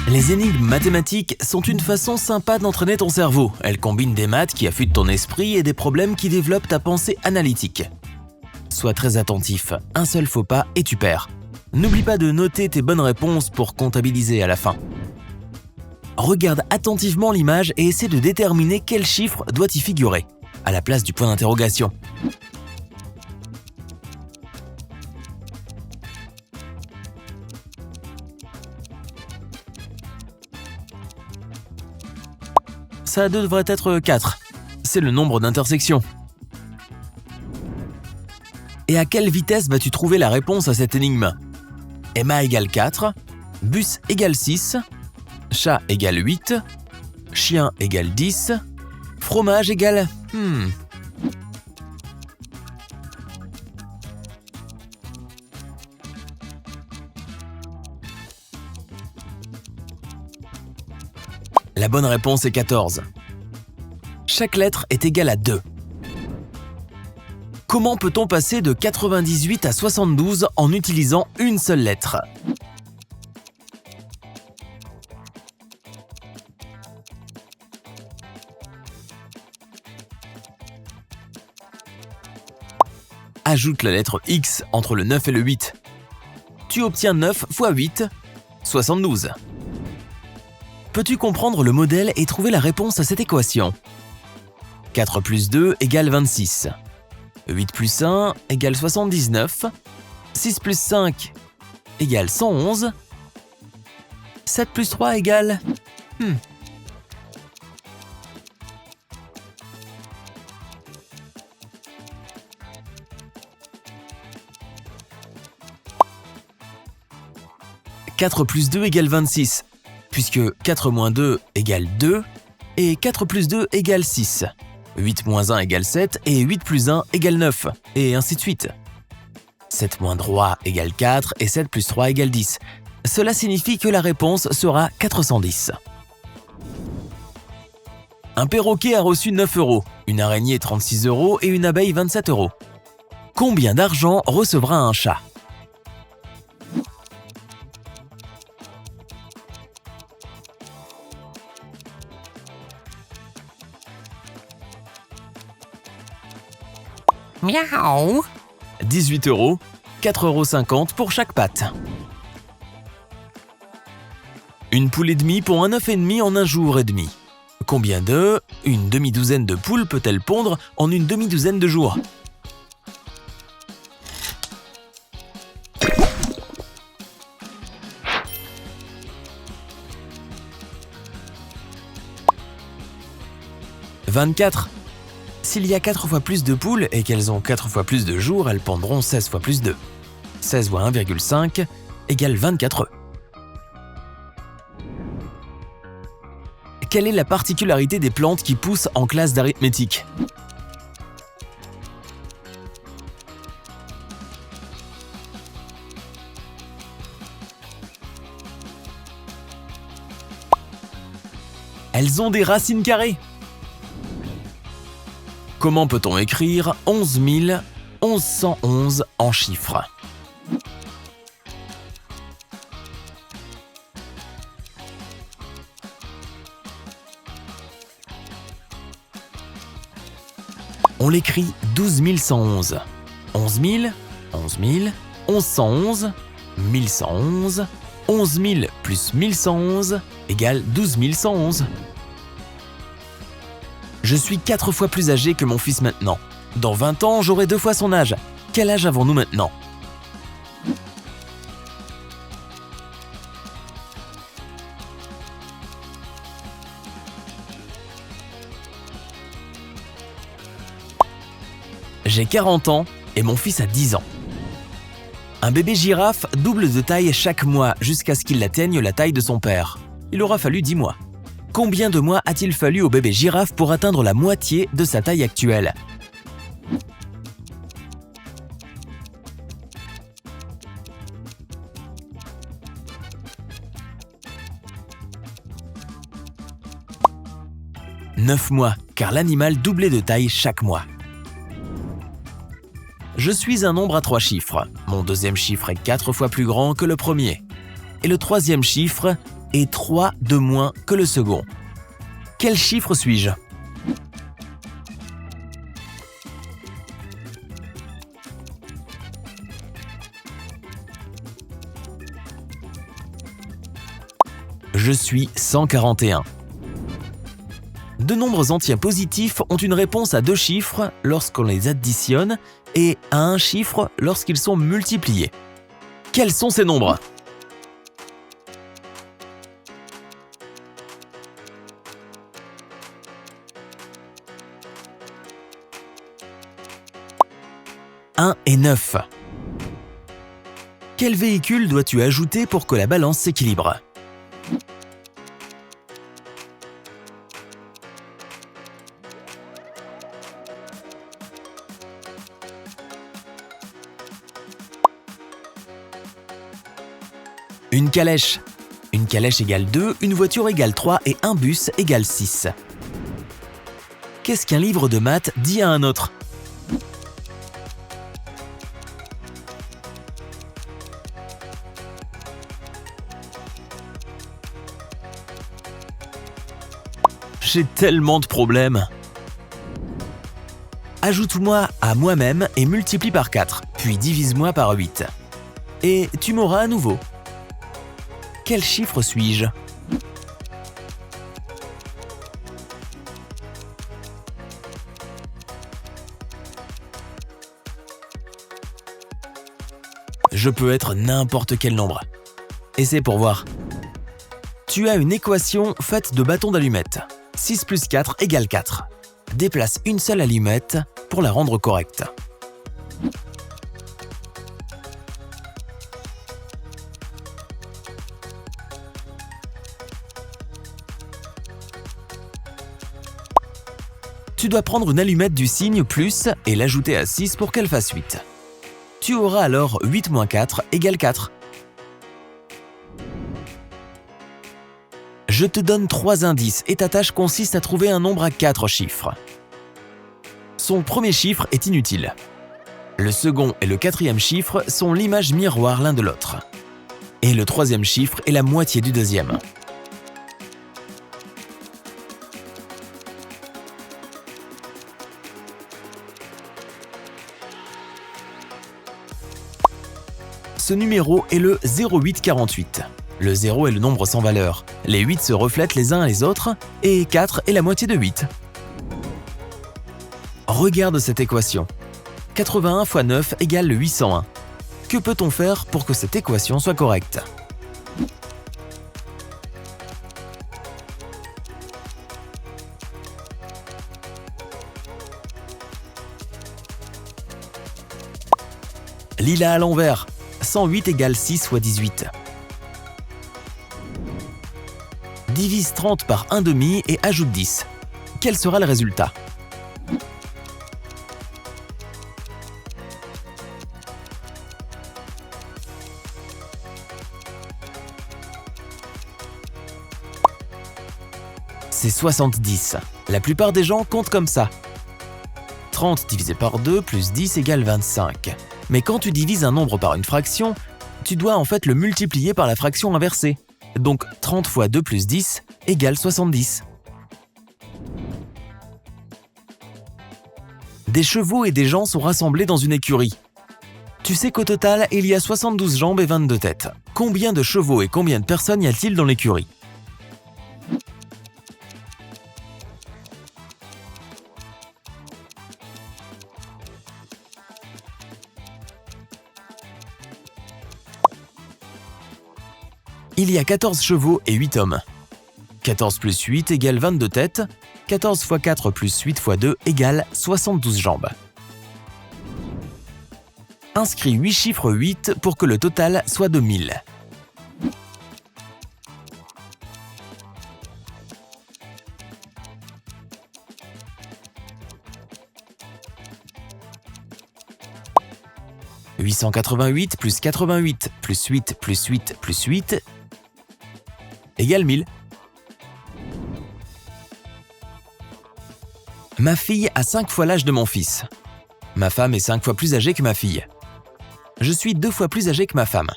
Les énigmes mathématiques sont une façon sympa d'entraîner ton cerveau. Elles combinent des maths qui affûtent ton esprit et des problèmes qui développent ta pensée analytique. Sois très attentif, un seul faux pas et tu perds. N'oublie pas de noter tes bonnes réponses pour comptabiliser à la fin. Regarde attentivement l'image et essaie de déterminer quel chiffre doit y figurer, à la place du point d'interrogation. Ça devrait être 4. C'est le nombre d'intersections. Et à quelle vitesse vas-tu trouver la réponse à cette énigme? Emma égale 4, bus égale 6, chat égale 8, chien égale 10, fromage égale… La bonne réponse est 14. Chaque lettre est égale à 2. Comment peut-on passer de 98 à 72 en utilisant une seule lettre? Ajoute la lettre X entre le 9 et le 8. Tu obtiens 9 fois 8, 72. Peux-tu comprendre le modèle et trouver la réponse à cette équation? 4 plus 2 égale 26. 8 plus 1 égale 79. 6 plus 5 égale 111. 7 plus 3 égale… « 4 plus 2 égale 26. Puisque 4 moins 2 égale 2 et 4 plus 2 égale 6. 8 moins 1 égale 7 et 8 plus 1 égale 9, et ainsi de suite. 7 moins 3 égale 4 et 7 plus 3 égale 10. Cela signifie que la réponse sera 410. Un perroquet a reçu 9 €, une araignée 36 € et une abeille 27 €. Combien d'argent recevra un chat? Miaou. 18 €, 4,50 € pour chaque patte. Une poule et demie pond un œuf et demi en un jour et demi. Combien d'œufs une demi-douzaine de poules peut-elle pondre en une demi-douzaine de jours? « 24. S'il y a 4 fois plus de poules et qu'elles ont 4 fois plus de jours, elles pondront 16 fois plus d'œufs. 16 fois 1,5 égale 24 œufs. Quelle est la particularité des plantes qui poussent en classe d'arithmétique? Elles ont des racines carrées. Comment peut-on écrire 11 1111 en chiffres? On l'écrit 12 111. 11 000, 11 000, 1111, 1111, 11 000 plus 1111 égale 12 111. Je suis 4 fois plus âgé que mon fils maintenant. Dans 20 ans, j'aurai 2 fois son âge. Quel âge avons-nous maintenant? J'ai 40 ans et mon fils a 10 ans. Un bébé girafe double de taille chaque mois jusqu'à ce qu'il atteigne la taille de son père. Il aura fallu 10 mois. Combien de mois a-t-il fallu au bébé girafe pour atteindre la moitié de sa taille actuelle? « 9 mois, car l'animal doublait de taille chaque mois. Je suis un nombre à 3 chiffres. Mon deuxième chiffre est 4 fois plus grand que le premier. Et le troisième chiffre est 3 de moins que le second. Quel chiffre suis-je? Je suis 141. Deux nombres entiers positifs ont une réponse à 2 chiffres lorsqu'on les additionne et à 1 chiffre lorsqu'ils sont multipliés. Quels sont ces nombres? « 1 et 9. Quel véhicule dois-tu ajouter pour que la balance s'équilibre? Une calèche. Une calèche égale 2, une voiture égale 3 et un bus égale 6. Qu'est-ce qu'un livre de maths dit à un autre? J'ai tellement de problèmes. Ajoute-moi à moi-même et multiplie par 4, puis divise-moi par 8. Et tu m'auras à nouveau. Quel chiffre suis-je? Je peux être n'importe quel nombre. Essaie pour voir. Tu as une équation faite de bâtons d'allumettes. 6 plus 4 égale 4. Déplace une seule allumette pour la rendre correcte. Tu dois prendre une allumette du signe plus et l'ajouter à 6 pour qu'elle fasse 8. Tu auras alors 8 moins 4 égale 4. Je te donne 3 indices et ta tâche consiste à trouver un nombre à 4 chiffres. Son premier chiffre est inutile. Le second et le quatrième chiffre sont l'image miroir l'un de l'autre. Et le troisième chiffre est la moitié du deuxième. Ce numéro est le 0848. Le 0 est le nombre sans valeur. Les 8 se reflètent les uns les autres et 4 est la moitié de 8. Regarde cette équation. 81 fois 9 égale 801. Que peut-on faire pour que cette équation soit correcte? Lis-la à l'envers. 108 égale 6 fois 18. Divise 30 par 1/2 et ajoute 10. Quel sera le résultat? C'est 70. La plupart des gens comptent comme ça. 30 divisé par 2 plus 10 égale 25. Mais quand tu divises un nombre par une fraction, tu dois en fait le multiplier par la fraction inversée. Donc 30 fois 2 plus 10 égale 70. Des chevaux et des gens sont rassemblés dans une écurie. Tu sais qu'au total, il y a 72 jambes et 22 têtes. Combien de chevaux et combien de personnes y a-t-il dans l'écurie? Il y a 14 chevaux et 8 hommes. 14 plus 8 égale 22 têtes. 14 fois 4 plus 8 fois 2 égale 72 jambes. Inscris 8 chiffres 8 pour que le total soit de 1000. « 888 plus 88 plus 8 plus 8 plus 8 égale 1000. » Ma fille a 5 fois l'âge de mon fils. Ma femme est 5 fois plus âgée que ma fille. Je suis 2 fois plus âgé que ma femme.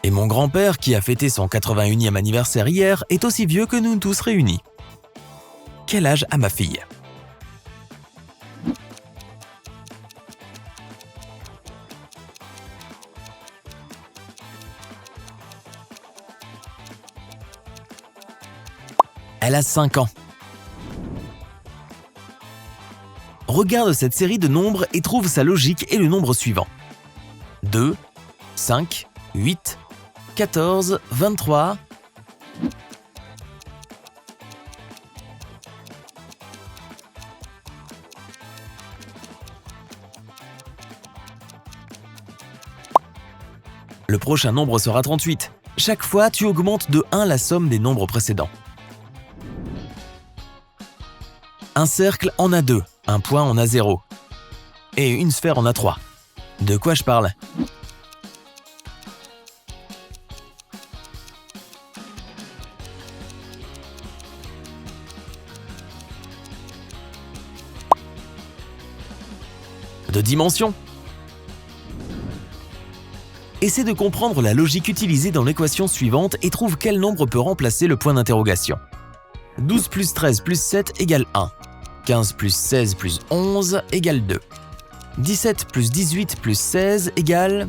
Et mon grand-père, qui a fêté son 81e anniversaire hier, est aussi vieux que nous tous réunis. Quel âge a ma fille? Elle a 5 ans. Regarde cette série de nombres et trouve sa logique et le nombre suivant. 2, 5, 8, 14, 23... Le prochain nombre sera 38. Chaque fois, tu augmentes de 1 la somme des nombres précédents. Un cercle en a 2, un point en a 0. Et une sphère en a 3. De quoi je parle? De dimension. Essaie de comprendre la logique utilisée dans l'équation suivante et trouve quel nombre peut remplacer le point d'interrogation. 12 plus 13 plus 7 égale 1. 15 plus 16 plus 11 égale 2. 17 plus 18 plus 16 égale...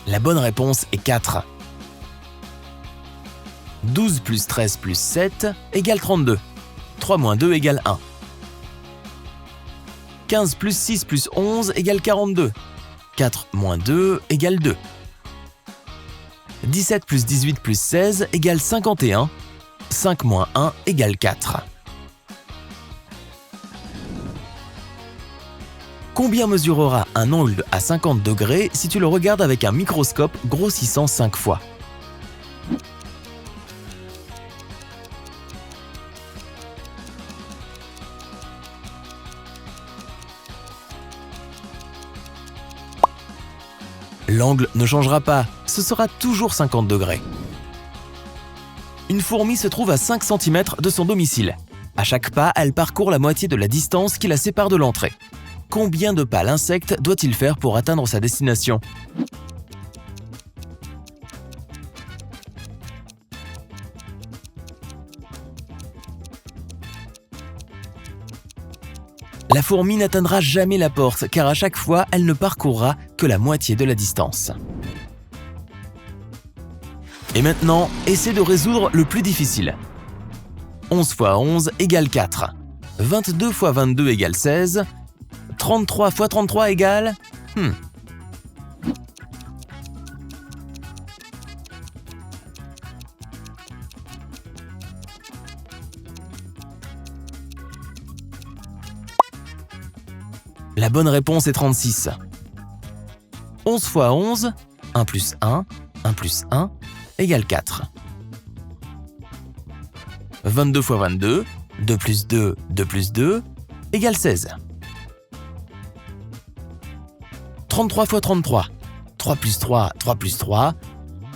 La bonne réponse est 4. 12 plus 13 plus 7 égale 32. 3 moins 2 égale 1. 15 plus 6 plus 11 égale 42. 4 moins 2 égale 2. 17 plus 18 plus 16 égale 51. 5 moins 1 égale 4. Combien mesurera un angle à 50 degrés si tu le regardes avec un microscope grossissant 5 fois? L'angle ne changera pas, ce sera toujours 50 degrés. Une fourmi se trouve à 5 cm de son domicile. À chaque pas, elle parcourt la moitié de la distance qui la sépare de l'entrée. Combien de pas l'insecte doit-il faire pour atteindre sa destination? La fourmi n'atteindra jamais la porte car à chaque fois, elle ne parcourra que la moitié de la distance. Et maintenant, essaie de résoudre le plus difficile. 11 fois 11 égale 4. 22 fois 22 égale 16. 33 fois 33 égale... La bonne réponse est 36. 11 fois 11, 1 plus 1, 1 plus 1, égale 4. 22 fois 22, 2 plus 2, 2 plus 2, égale 16. 33 fois 33, 3 plus 3, 3 plus 3,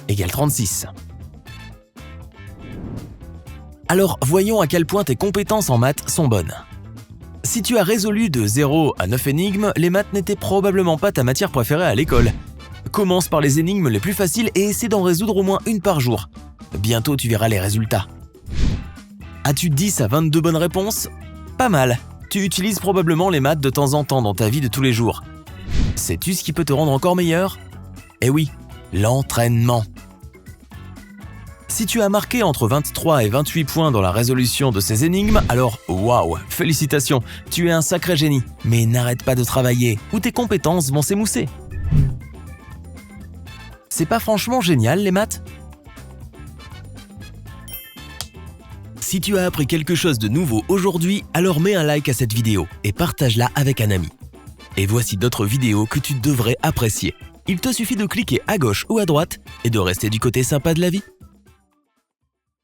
égale 36. Alors, voyons à quel point tes compétences en maths sont bonnes. Si tu as résolu de 0 à 9 énigmes, les maths n'étaient probablement pas ta matière préférée à l'école. Commence par les énigmes les plus faciles et essaie d'en résoudre au moins une par jour. Bientôt tu verras les résultats. As-tu 10 à 22 bonnes réponses? Pas mal. Tu utilises probablement les maths de temps en temps dans ta vie de tous les jours. Sais-tu ce qui peut te rendre encore meilleur? Eh oui, l'entraînement. Si tu as marqué entre 23 et 28 points dans la résolution de ces énigmes, alors waouh, félicitations, tu es un sacré génie. Mais n'arrête pas de travailler, ou tes compétences vont s'émousser. C'est pas franchement génial les maths? Si tu as appris quelque chose de nouveau aujourd'hui, alors mets un like à cette vidéo et partage-la avec un ami. Et voici d'autres vidéos que tu devrais apprécier. Il te suffit de cliquer à gauche ou à droite et de rester du côté sympa de la vie.